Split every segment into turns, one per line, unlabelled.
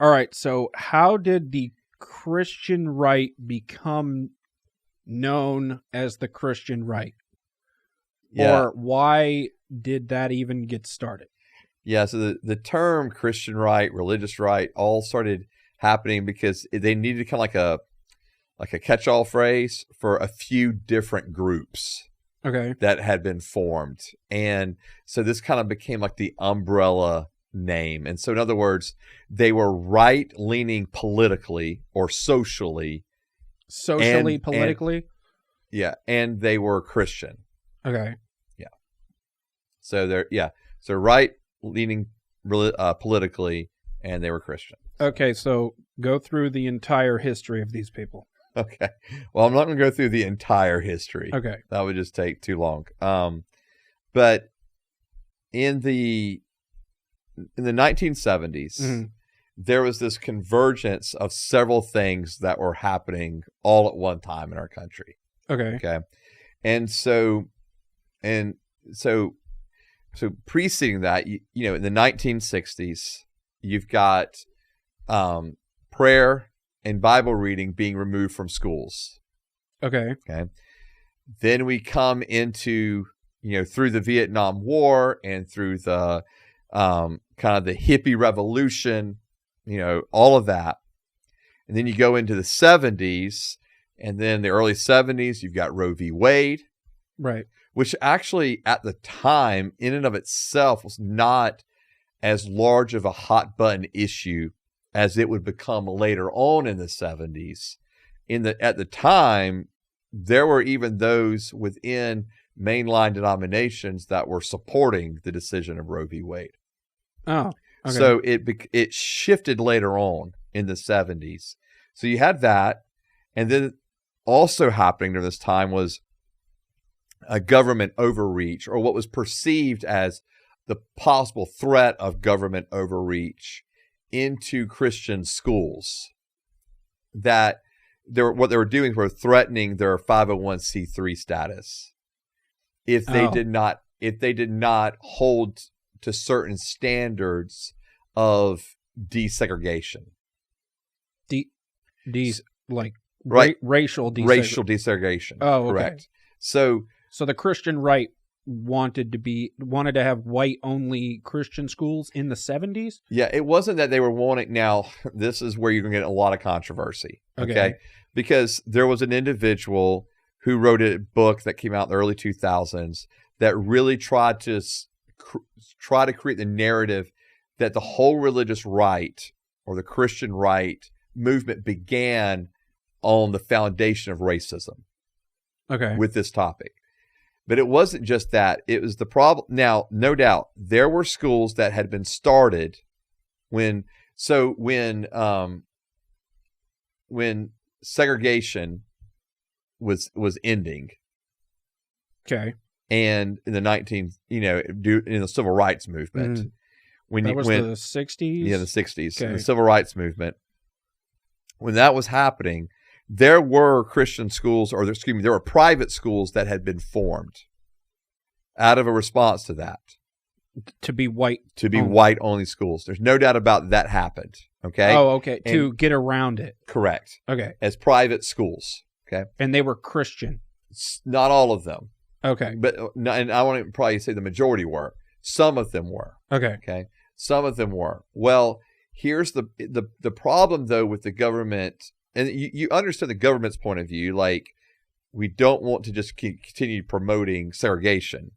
All right. So how did the Christian right become known as the Christian right?
Yeah.
Or why did that even get started?
Yeah, so the term Christian right, religious right, all started happening because they needed kind of like a catch-all phrase for a few different groups
Okay.
that had been formed. And so this kind of became like the umbrella name. And so in other words, they were right-leaning politically or socially.
Socially,
and
politically?
Yeah, and they were Christian.
Okay.
Yeah. So so right-leaning politically, and they were Christian.
Okay, so go through the entire history of these people.
Okay. Well, I'm not going to go through the entire history.
Okay.
That would just take too long. But in the 1970s, there was this convergence of several things that were happening all at one time in our country.
Okay.
Okay. And so preceding that, in the 1960s, you've got prayer and Bible reading being removed from schools.
Okay.
Okay. Then we come into, through the Vietnam War and through the kind of the hippie revolution, all of that. And then you go into the 70s, and then the early 70s, you've got Roe v. Wade.
Right.
Which actually at the time, in and of itself, was not as large of a hot button issue as it would become later on in the 70s. At the time, there were even those within mainline denominations that were supporting the decision of Roe v. Wade.
Oh, okay.
So it shifted later on in the 70s. So you had that, and then also happening during this time was a government overreach, or what was perceived as the possible threat of government overreach into Christian schools. That what they were doing were threatening their 501c3 status if they did not hold to certain standards of desegregation.
Racial desegregation.
Racial desegregation.
Oh, okay.
Correct. So
the Christian right wanted to have white only Christian schools in the 70s?
Yeah, it wasn't that they were wanting. Now, this is where you're going to get a lot of controversy. Okay. Because there was an individual who wrote a book that came out in the early 2000s that really tried to create the narrative that the whole religious right or the Christian right movement began on the foundation of racism.
Okay.
With this topic. But it wasn't just that. It was the problem. Now, no doubt, there were schools that had been started when segregation was ending.
Okay.
And in the in the civil rights movement.
The 60s?
Yeah, the 60s.
Okay.
The civil rights movement. When that was happening, there were Christian schools, there were private schools that had been formed out of a response to that.
To be white.
White-only schools. There's no doubt about that happened. Okay?
Oh, okay. To get around it.
Correct.
Okay.
As private schools. Okay?
And they were Christian.
Not all of them.
Okay.
And I want to probably say the majority were. Some of them were.
Okay.
Okay? Some of them were. Well, here's the problem, though, with the government. And you understand the government's point of view, like we don't want to just continue promoting segregation.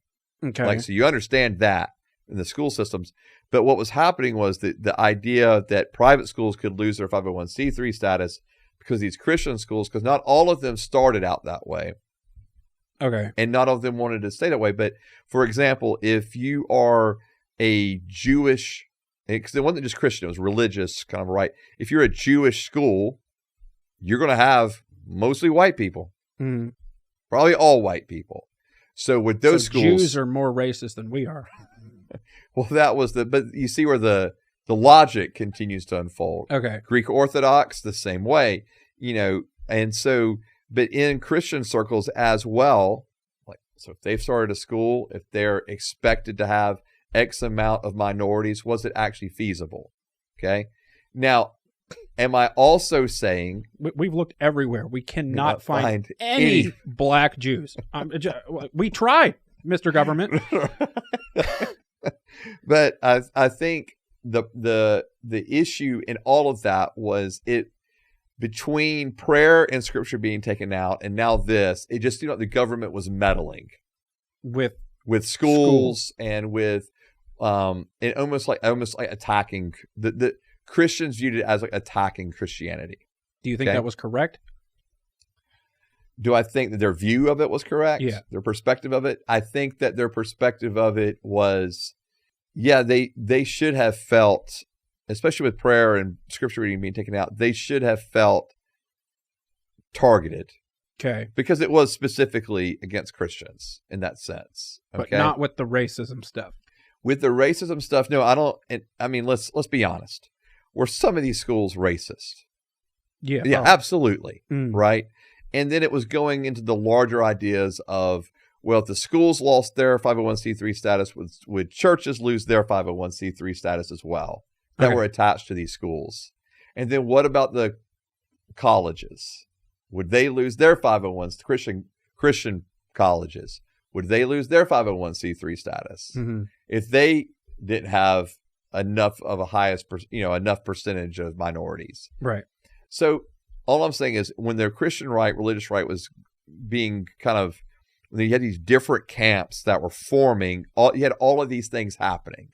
Okay.
So you understand that in the school systems. But what was happening was the idea that private schools could lose their 501c3 status because these Christian schools, because not all of them started out that way.
Okay.
And not all of them wanted to stay that way. But for example, if you are a Jewish, because it wasn't just Christian, it was religious kind of right. If you're a Jewish school, you're going to have mostly white people.
Mm-hmm.
Probably all white people. So with those schools,
Jews are more racist than we are.
Well, that was but you see where the logic continues to unfold.
Okay.
Greek Orthodox, the same way, and so, but in Christian circles as well, so if they've started a school, if they're expected to have X amount of minorities, was it actually feasible? Okay. Now, am I also saying
We've looked everywhere. We cannot find
any
any black Jews. We tried, Mr. Government.
But I think the issue in all of that was it between prayer and scripture being taken out, and now this, it just the government was meddling
with
schools and with and almost like attacking the Christians viewed it as like attacking Christianity.
Do you think that was correct?
Do I think that their view of it was correct?
Yeah.
Their perspective of it? I think that their perspective of it was, they should have felt, especially with prayer and scripture reading being taken out, they should have felt targeted.
Okay.
Because it was specifically against Christians in that sense. Okay?
But not with the racism stuff.
With the racism stuff, no, I don't. I mean, let's be honest. Were some of these schools racist?
Yeah.
Yeah, absolutely.
Mm.
Right. And then it was going into the larger ideas of, well, if the schools lost their 501c3 status, would churches lose their 501c3 status as well that were attached to these schools? And then what about the colleges? Would they lose their 501c Christian colleges? Would they lose their 501c3 status if they didn't have enough of enough percentage of minorities?
Right.
So all I'm saying is when the Christian right, religious right was being when you had these different camps that were forming, you had all of these things happening.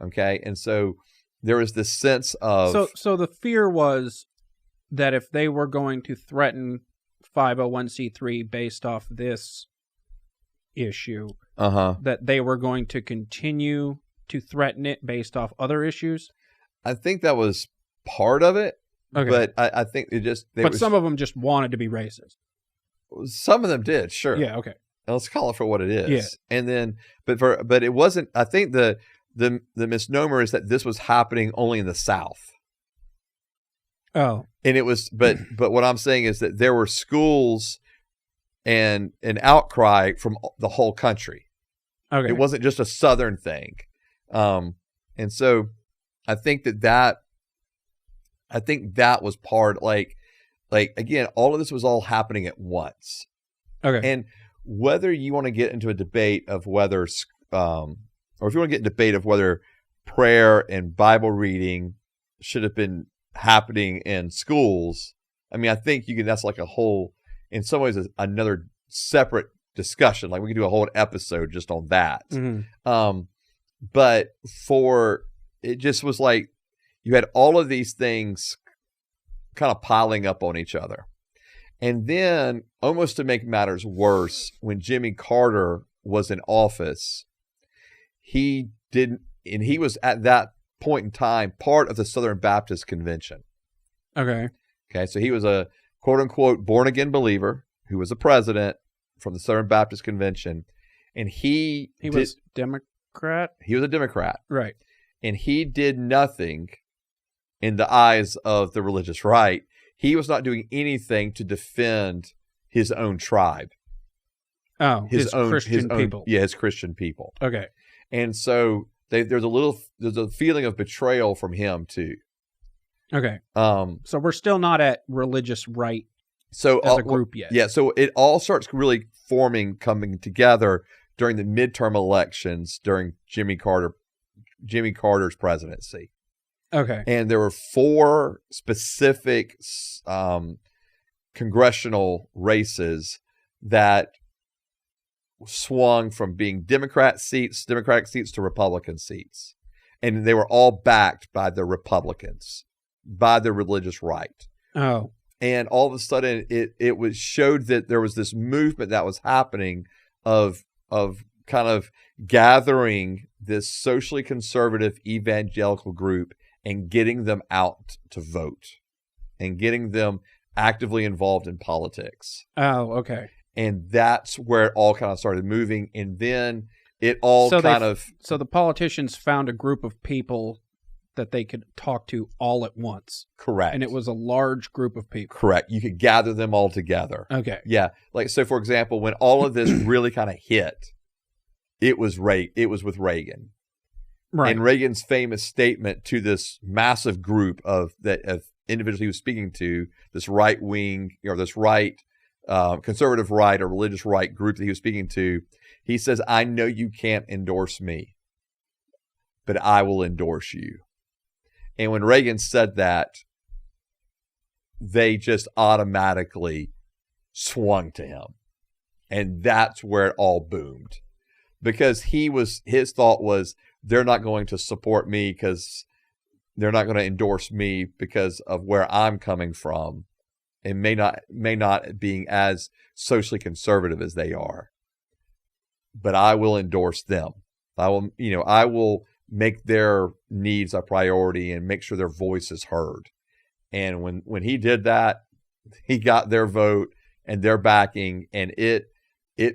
Okay. And so there was this sense of.
So the fear was that if they were going to threaten 501c3 based off this issue, that they were going to continue to threaten it based off other issues?
I think that was part of it.
Okay.
But I think it just.
Some of them just wanted to be racist.
Some of them did, sure.
Yeah. Okay.
Let's call it for what it is.
Yeah.
And then, but it wasn't. I think the misnomer is that this was happening only in the South.
Oh.
And it was, but what I'm saying is that there were schools and an outcry from the whole country.
Okay.
It wasn't just a Southern thing. And so I think that was part, like again, all of this was all happening at once.
Okay.
And whether you want to get into a debate of whether, or if you want to get a debate of whether prayer and Bible reading should have been happening in schools, I mean, I think that's like a whole, in some ways, another separate discussion. Like we could do a whole episode just on that. But it just was like you had all of these things kind of piling up on each other. And then, almost to make matters worse, when Jimmy Carter was in office, he was at that point in time part of the Southern Baptist Convention.
Okay.
Okay, so he was a quote unquote born again believer who was a president from the Southern Baptist Convention, and he
was Democrat.
He was a Democrat,
right?
And he did nothing in the eyes of the religious right. He was not doing anything to defend his own tribe.
Oh, his Christian people.
Yeah, his Christian people.
Okay.
And so there's a feeling of betrayal from him too.
Okay. So we're still not at religious right as a group yet.
Yeah. So it all starts really coming together during the midterm elections during Jimmy Carter's presidency.
Okay.
And there were 4 specific congressional races that swung from being Democratic seats to Republican seats. And they were all backed by the Republicans, by the religious right.
Oh.
And all of a sudden it showed that there was this movement that was happening of kind of gathering this socially conservative evangelical group and getting them out to vote and getting them actively involved in politics.
Oh, okay.
And that's where it all kind of started moving. And then it all So
the politicians found a group of people that they could talk to all at once.
Correct.
And it was a large group of people.
Correct. You could gather them all together.
Okay.
Yeah. Like, so for example, when all of this really kind of hit, it was with Reagan. Right. And Reagan's famous statement to this massive group of individuals he was speaking to, this right wing, this right, conservative right or religious right group that he was speaking to, he says, "I know you can't endorse me, but I will endorse you." And when Reagan said that, they just automatically swung to him. And that's where it all boomed. Because his thought was, they're not going to support me because they're not going to endorse me because of where I'm coming from, and may not being as socially conservative as they are. But I will endorse them. I will make their needs a priority and make sure their voice is heard. And when he did that, he got their vote and their backing, and it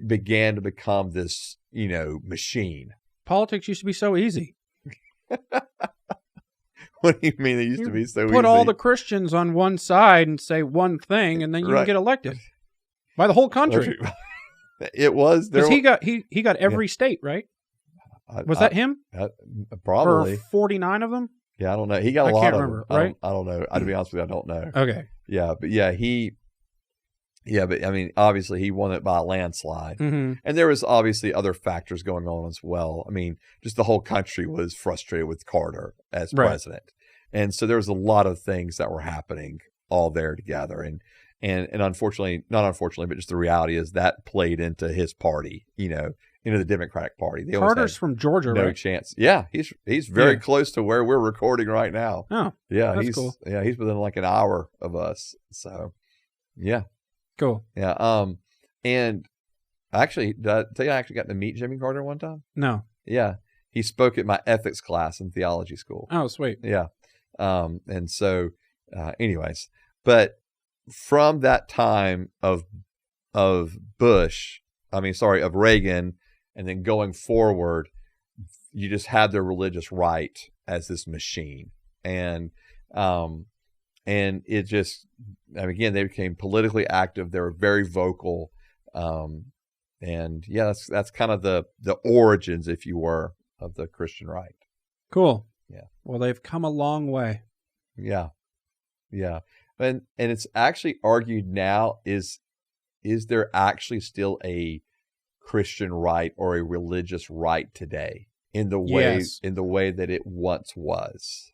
began to become this, machine.
Politics used to be so easy.
What do you mean it used to be so easy?
Put all the Christians on one side and say one thing, and then you can get elected by the whole country.
It was
because he got every state, right? Was that him?
Probably.
Or 49 of them?
Yeah, I don't know. He got a lot of them.
Right?
I don't know. To be honest with you, I don't know.
Okay.
Yeah, but but I mean, obviously he won it by a landslide.
Mm-hmm.
And there was obviously other factors going on as well. I mean, just the whole country was frustrated with Carter as president. And so there was a lot of things that were happening all there together. And unfortunately, not unfortunately, but just the reality is that played into his party, into the Democratic Party.
Carter's from Georgia,
no
right?
chance. Yeah, he's very close to where we're recording right now.
Oh,
yeah,
that's cool.
Yeah, he's within like an hour of us. So, yeah.
Cool.
Yeah. And actually, did I tell you I actually got to meet Jimmy Carter one time?
No.
Yeah. He spoke at my ethics class in theology school.
Oh, sweet.
Yeah. And so, anyways, but from that time of Reagan, and then going forward, you just had the religious right as this machine. And it just, again, they became politically active. They were very vocal. And yeah, that's kind of the origins, if you were, of the Christian right.
Cool.
Yeah.
Well, they've come a long way.
Yeah. Yeah. And it's actually argued now, is there actually still a Christian right or a religious right today in the way that it once was?